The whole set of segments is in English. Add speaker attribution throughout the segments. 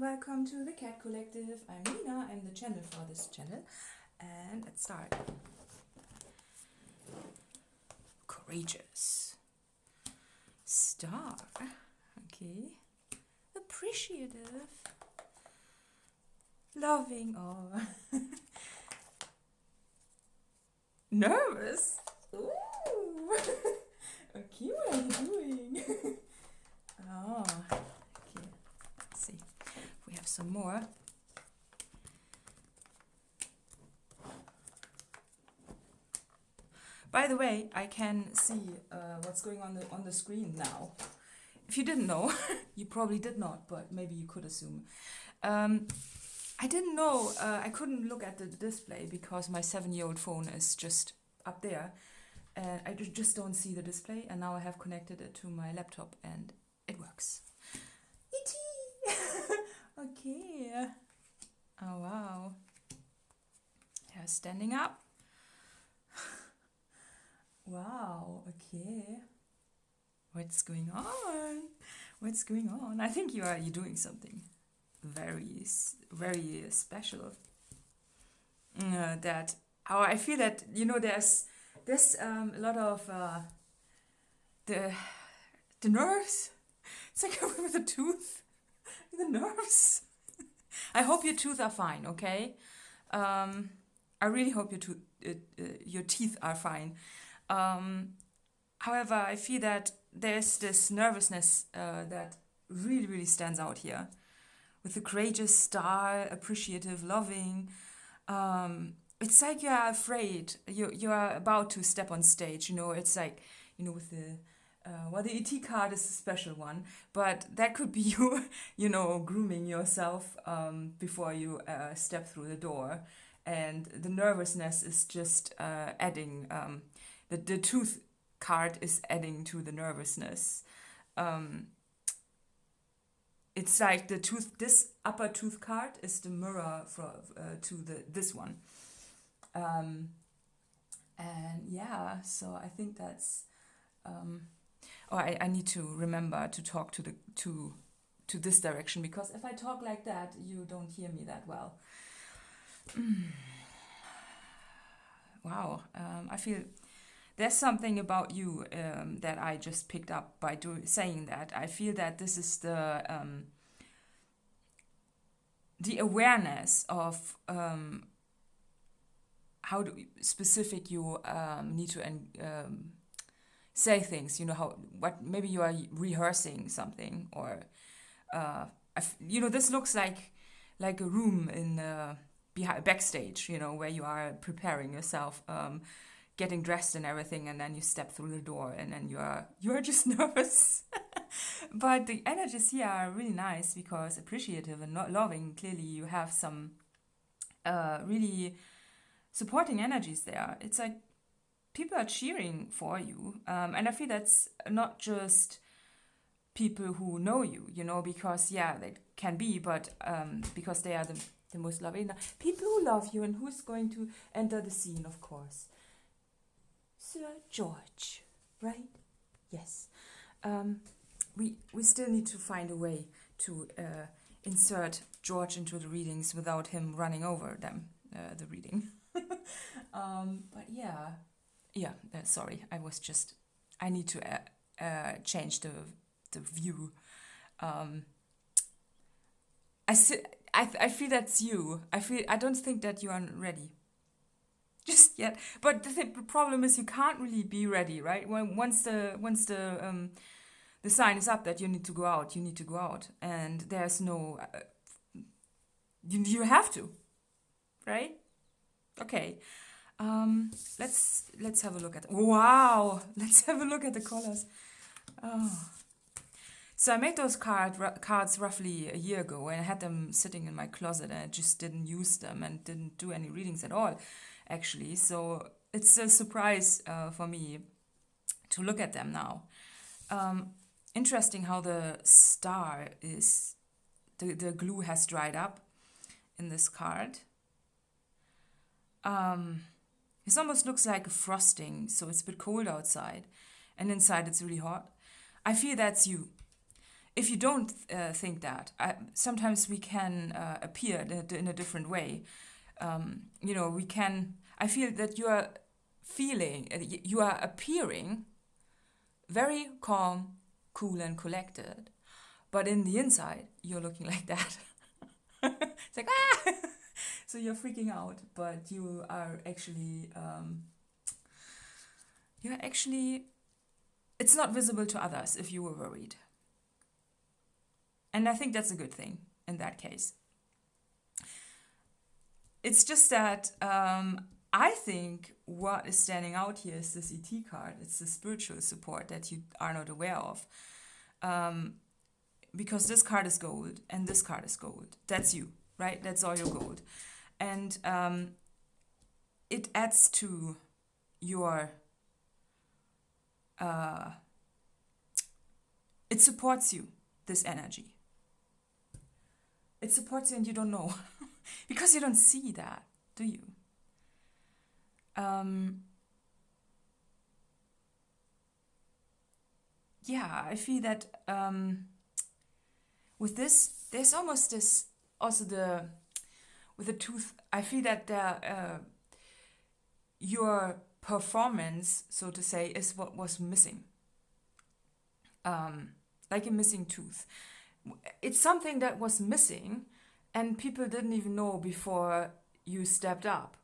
Speaker 1: welcome to the Cat Collective. I'm Nina, I'm the channel for this channel. And let's start. Courageous. Star. Okay. Appreciative. Loving. Oh. Nervous. Ooh. Okay, what are you doing? Oh. Okay. Let's see if we have some more. By the way, I can see what's going on the screen now. If you didn't know, you probably did not, but maybe you could assume. I didn't know, I couldn't look at the display because my 7-year-old phone is just up there. And I just don't see the display, and now I have connected it to my laptop and it works. E.T. Okay. Oh wow. Yeah, standing up. Wow, okay. What's going on? What's going on? I think you're doing something very special. I feel that there's a lot of the nerves. It's like with the tooth, the nerves. I hope your teeth are fine. Okay. I really hope your teeth are fine. However, I feel that there's this nervousness that really stands out here, with the courageous star, appreciative, loving. It's like you are afraid. You are about to step on stage. It's like with the the ET card is a special one, but that could be you, grooming yourself before you step through the door, and the nervousness is just adding. The tooth card is adding to the nervousness. It's like this upper tooth card is the mirror to this one. And yeah, so I think that's. I need to remember to talk to this direction, because if I talk like that, you don't hear me that well. Wow, I feel. There's something about you that I just picked up by saying that. I feel that this is the awareness of how specific you need to say things. Maybe you are rehearsing something, or this looks like a room in backstage. Where you are preparing yourself. Getting dressed and everything, and then you step through the door, and then you are just nervous. But the energies here are really nice, because appreciative and not loving. Clearly, you have some really supporting energies there. It's like people are cheering for you, and I feel that's not just people who know you, because they can be, but because they are the most loving people who love you. And who's going to enter the scene, of course? Sir George, right? Yes. We still need to find a way to insert George into the readings without him running over them, the reading. But yeah. Sorry, I need to change the view. I feel that's you. I don't think that you are ready just yet, but the problem is you can't really be ready, right? Once the sign is up that you need to go out, and there's no you have to, right? Okay. Let's have a look at let's have a look at the colors. So I made those cards roughly a year ago, and I had them sitting in my closet, and I just didn't use them and didn't do any readings at all, actually. So it's a surprise for me to look at them now. Interesting how the star is, the glue has dried up in this card. This almost looks like a frosting, so it's a bit cold outside, and inside it's really hot. I feel that's you. if you don't think that, sometimes we can appear in a different way. We can. I feel that you are you are appearing very calm, cool, and collected, but in the inside, you're looking like that. It's like, ah! So you're freaking out, but you are actually, it's not visible to others if you were worried. And I think that's a good thing in that case. It's just that I think what is standing out here is this ET card. It's the spiritual support that you are not aware of. Because this card is gold and this card is gold. That's you, right? That's all your gold. And it adds to your... it supports you, this energy. It supports you and you don't know. Because you don't see that, do you? I feel that with this, there's almost this, also with the tooth, I feel that your performance, so to say, is what was missing. Like a missing tooth. It's something that was missing and people didn't even know before you stepped up.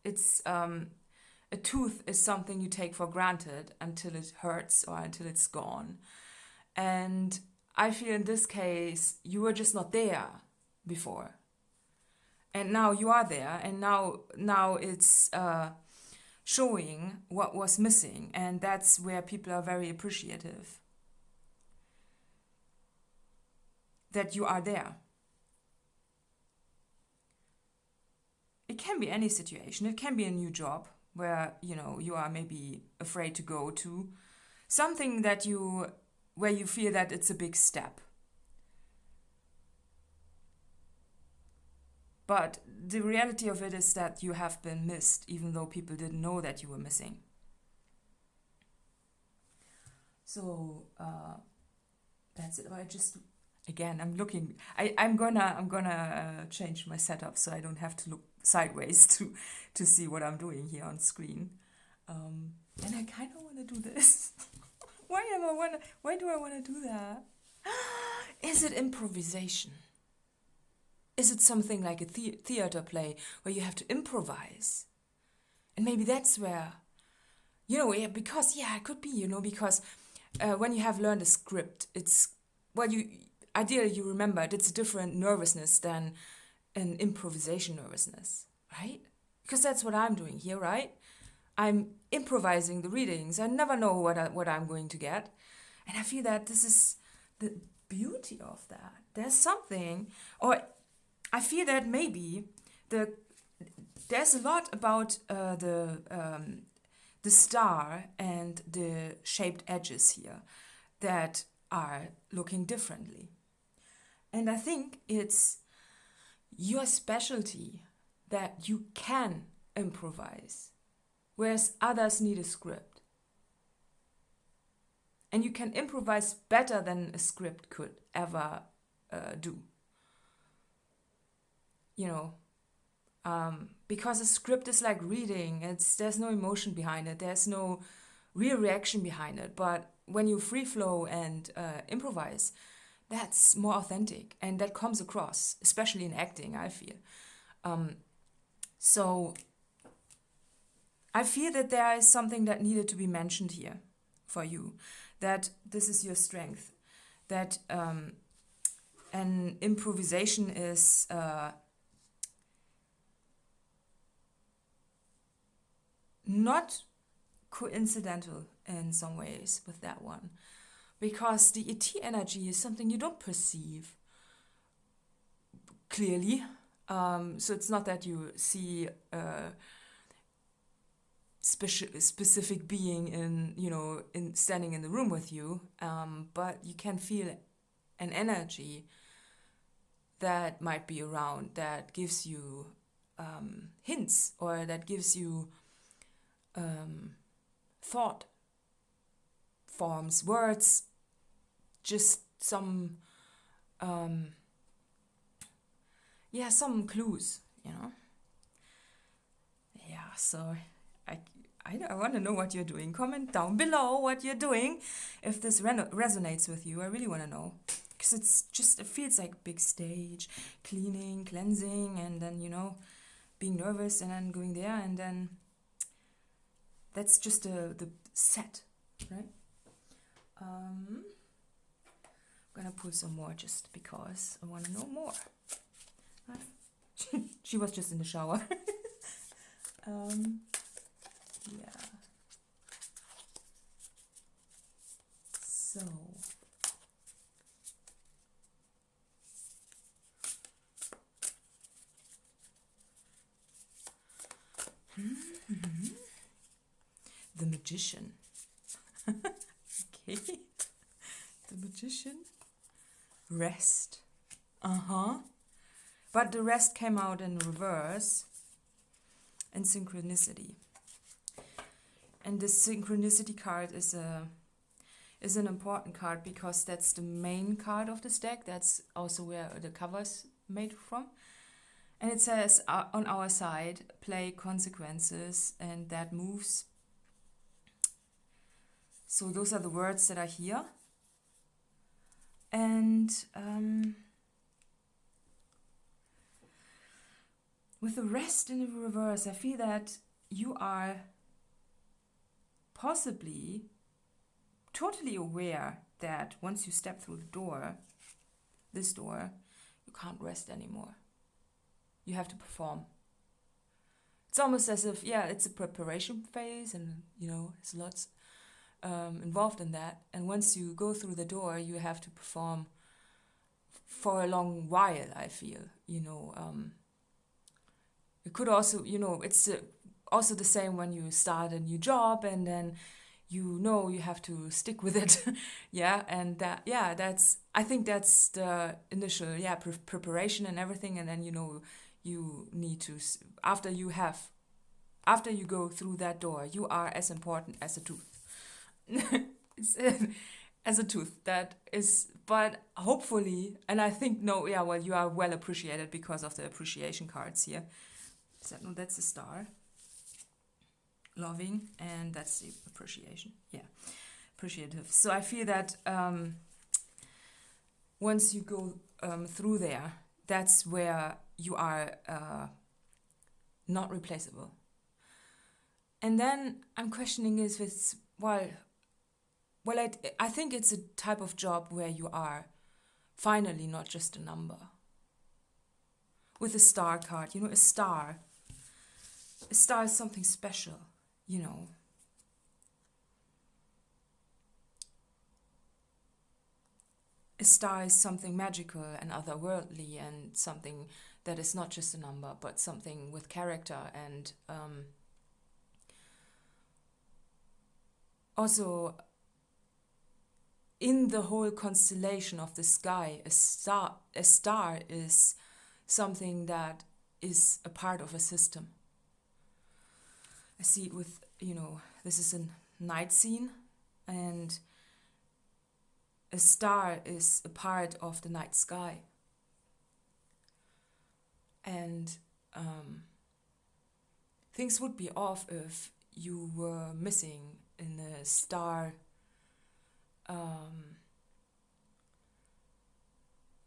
Speaker 1: It's a tooth is something you take for granted until it hurts or until it's gone. And I feel in this case, you were just not there before. And now you are there, and now it's showing what was missing, and that's where people are very appreciative. That you are there. It can be any situation. It can be a new job where, you are maybe afraid to go to. Something where you feel that it's a big step. But the reality of it is that you have been missed, even though people didn't know that you were missing. So that's it. I'm looking. I'm gonna change my setup so I don't have to look sideways to see what I'm doing here on screen. And I kind of want to do this. Why do I want to do that? Is it improvisation? Is it something like a theater play where you have to improvise? And maybe that's where, because it could be, because when you have learned a script, ideally you remember it's a different nervousness than an improvisation nervousness, right? Because that's what I'm doing here, right? I'm improvising the readings. I never know what I'm going to get. And I feel that this is the beauty of that. There's something, or I feel that maybe there's a lot about the star and the shaped edges here that are looking differently. And I think it's your specialty that you can improvise, whereas others need a script. And you can improvise better than a script could ever do. Because a script is like reading. There's no emotion behind it. There's no real reaction behind it. But when you free flow and improvise, that's more authentic, and that comes across, especially in acting, I feel. So I feel that there is something that needed to be mentioned here for you, that this is your strength, that an improvisation is not coincidental in some ways with that one, because the ET energy is something you don't perceive clearly. So it's not that you see a specific being in standing in the room with you, but you can feel an energy that might be around, that gives you hints, or that gives you thought forms, words, just some some clues, Yeah, so I want to know what you're doing. Comment down below what you're doing. If this resonates with you, I really want to know. Because it feels like big stage, cleaning, cleansing, and then, being nervous and then going there. And then that's just the set, right? I'm going to pull some more just because I want to know more. She was just in the shower. Yeah. So. The Magician. Okay. The Magician. Rest. But the rest came out in reverse. And Synchronicity. And the Synchronicity card is an important card because that's the main card of this deck. That's also where the cover's made from. And it says on our side, play consequences, and that moves. So those are the words that are here. And with the rest in the reverse, I feel that you are possibly totally aware that once you step through the door, this door, you can't rest anymore. You have to perform. It's almost as if, it's a preparation phase and, there's lots involved in that. And once you go through the door, you have to perform for a long while, I feel, It could also, it's also the same when you start a new job and then you have to stick with it. And I think that's the initial, preparation and everything. And then, you need to, after you go through that door, you are as important as a tooth. As a tooth, that is, but hopefully, and I think, you are well appreciated because of the appreciation cards here. That's the star. Loving, and that's the appreciation. Appreciative. So I feel that once you go through there, that's where you are not replaceable. And then I'm questioning if it's, I think it's a type of job where you are finally not just a number. With a star card, a star is something special, A star is something magical and otherworldly and something that is not just a number, but something with character. And also, in the whole constellation of the sky, a star is something that is a part of a system. I see it with, this is a night scene, and a star is a part of the night sky. And things would be off if you were missing in a star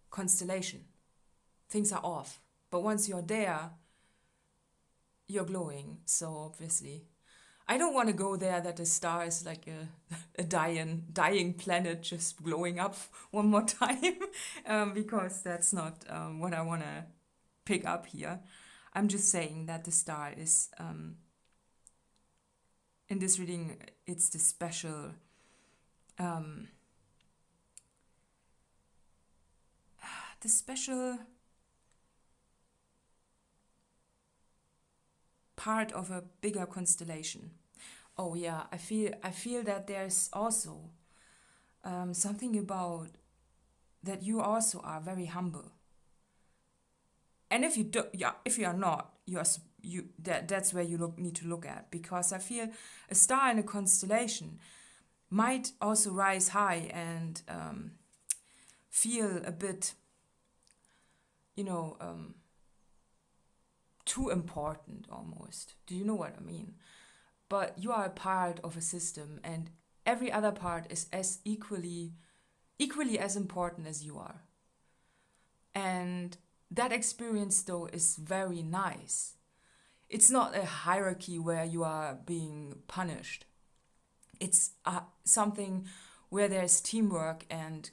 Speaker 1: constellation. Things are off. But once you're there, you're glowing. So obviously, I don't want to go there that the star is like a dying planet just glowing up one more time, because that's not what I want to pick up here. I'm just saying that the star is, in this reading, it's the special, part of a bigger constellation. Oh yeah, I feel that there's also something about that you also are very humble. And if you are not, that's where you need to look at, because I feel a star in a constellation might also rise high and feel a bit, too important almost. Do you know what I mean? But you are a part of a system, and every other part is as equally as important as you are. And that experience, though, is very nice. It's not a hierarchy where you are being punished. It's something where there's teamwork and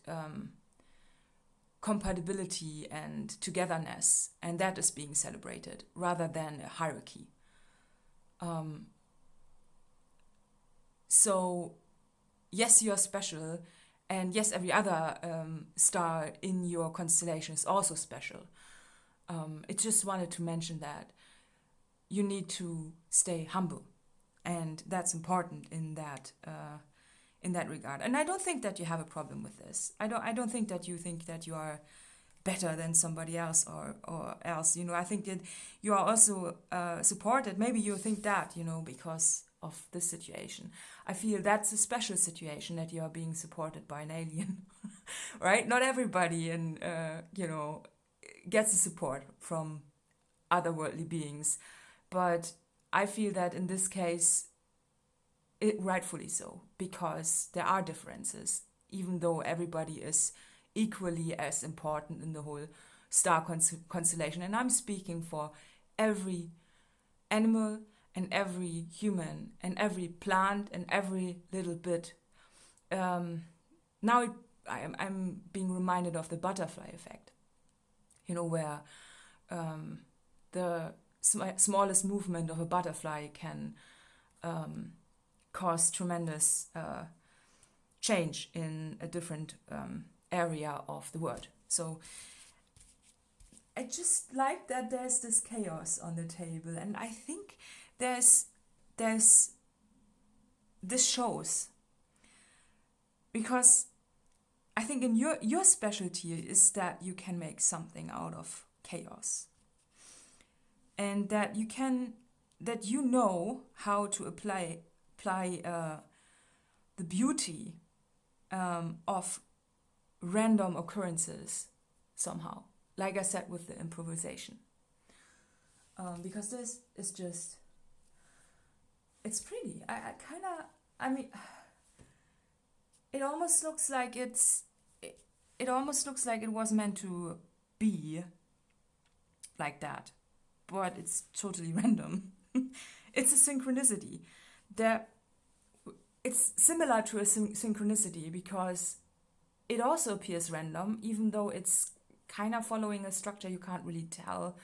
Speaker 1: compatibility and togetherness, and that is being celebrated rather than a hierarchy. So, yes, you are special, and yes, every other star in your constellation is also special. I just wanted to mention that you need to stay humble, and that's important in that regard. And I don't think that you have a problem with this. I don't think that you think that you are better than somebody else or else. I think that you are also supported. Maybe you think that, because of this situation. I feel that's a special situation that you are being supported by an alien, right? Not everybody gets the support from otherworldly beings, but I feel that in this case, rightfully so, because there are differences, even though everybody is equally as important in the whole star constellation. And I'm speaking for every animal and every human and every plant and every little bit. Now I'm being reminded of the butterfly effect, where the smallest movement of a butterfly can cause tremendous change in a different area of the world. So I just like that there's this chaos on the table, and I think there's this shows, because I think in your specialty is that you can make something out of chaos, and that you know how to apply the beauty of random occurrences somehow, like I said with the improvisation, because this is just, it's pretty. It almost looks like it almost looks like it was meant to be like that, but it's totally random. It's a synchronicity. It's similar to a synchronicity because it also appears random, even though it's kind of following a structure you can't really tell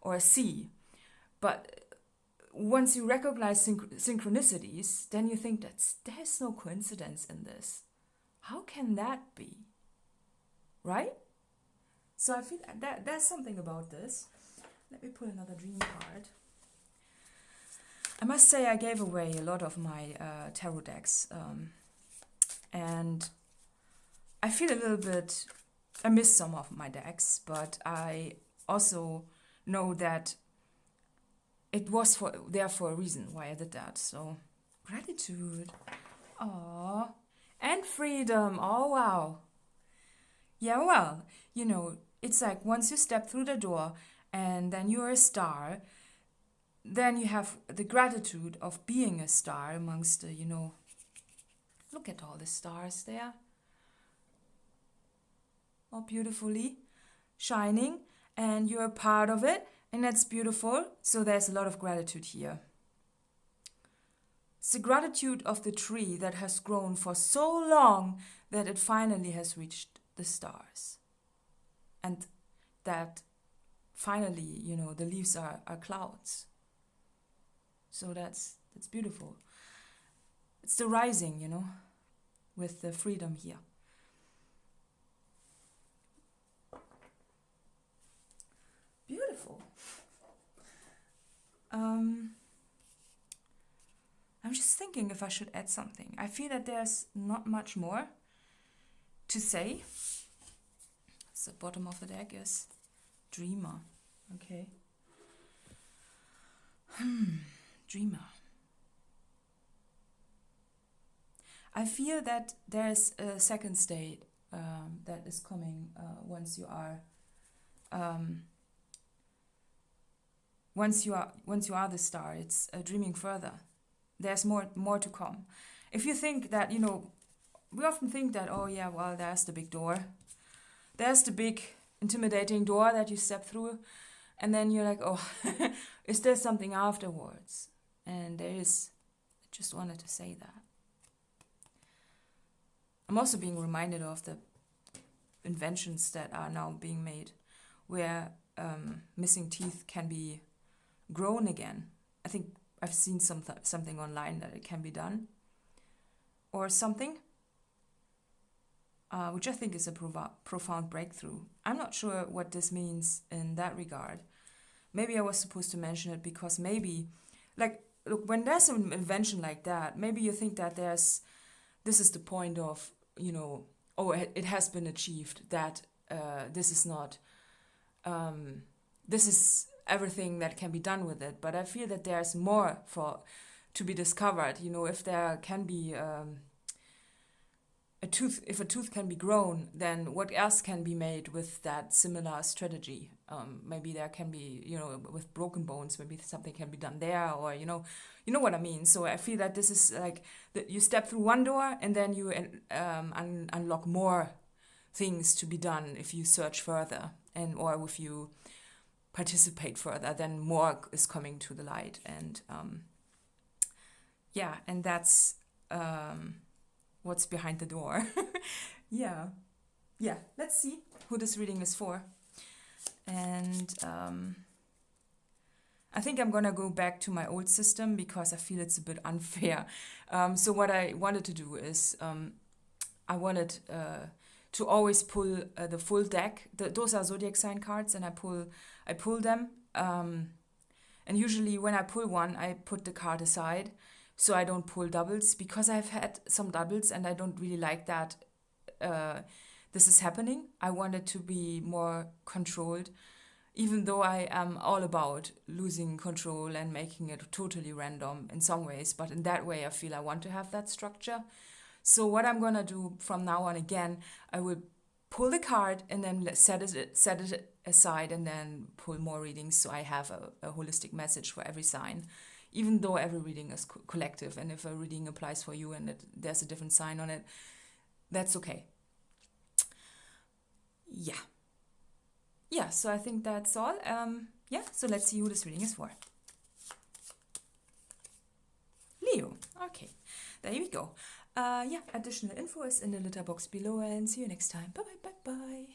Speaker 1: or see. But once you recognize synchronicities, then you think that there's no coincidence in this. How can that be? Right? So I feel that there's something about this. Let me pull another dream card. I must say I gave away a lot of my tarot decks, and I feel a little bit, I miss some of my decks, but I also know that it was there for a reason why I did that. So gratitude, aww, and freedom. Oh wow. Yeah, well, it's like once you step through the door and then you're a star, then you have the gratitude of being a star amongst the, look at all the stars there. All beautifully shining, and you're a part of it, and that's beautiful. So there's a lot of gratitude here. It's the gratitude of the tree that has grown for so long that it finally has reached the stars. And that finally, the leaves are clouds. So that's beautiful. It's the rising, with the freedom here. Beautiful. I'm just thinking if I should add something. I feel that there's not much more to say. So the bottom of the deck is Dreamer. Okay. Dreamer. I feel that there's a second state that is coming once you are the star. It's dreaming further. There's more to come. If you think that, you know, we often think that, oh yeah, well, there's the big door. There's the big intimidating door that you step through. And then you're like, oh, is there something afterwards? And there is. I just wanted to say that. I'm also being reminded of the inventions that are now being made where missing teeth can be grown again. I think I've seen something online that it can be done. Or something. Which I think is a profound breakthrough. I'm not sure what this means in that regard. Maybe I was supposed to mention it because maybe, like, look, when there's an invention like that, maybe you think that this is the point of, you know, oh, it has been achieved, that this is not, this is everything that can be done with it. But I feel that there's more to be discovered. You know, if there can be if a tooth can be grown, then what else can be made with that similar strategy? Maybe there can be, you know, with broken bones, maybe something can be done there, or you know what I mean. So I feel that this is like that you step through one door and then you unlock more things to be done if you search further, or if you participate further, then more is coming to the light. And yeah, and that's what's behind the door. Yeah, let's see who this reading is for. And I think I'm gonna go back to my old system because I feel it's a bit unfair. So what I wanted to do is I wanted to always pull the full deck. Those are zodiac sign cards, and I pull them. And usually when I pull one, I put the card aside, so I don't pull doubles, because I've had some doubles and I don't really like that this is happening. I want it to be more controlled, even though I am all about losing control and making it totally random in some ways. But in that way, I feel I want to have that structure. So what I'm going to do from now on, again, I will pull the card and then set it aside and then pull more readings, so I have a holistic message for every sign, even though every reading is collective. And if a reading applies for you and there's a different sign on it, that's okay. Yeah, so I think that's all. So let's see who this reading is for. Leo. Okay, there we go. Additional info is in the letter box below, and see you next time. Bye.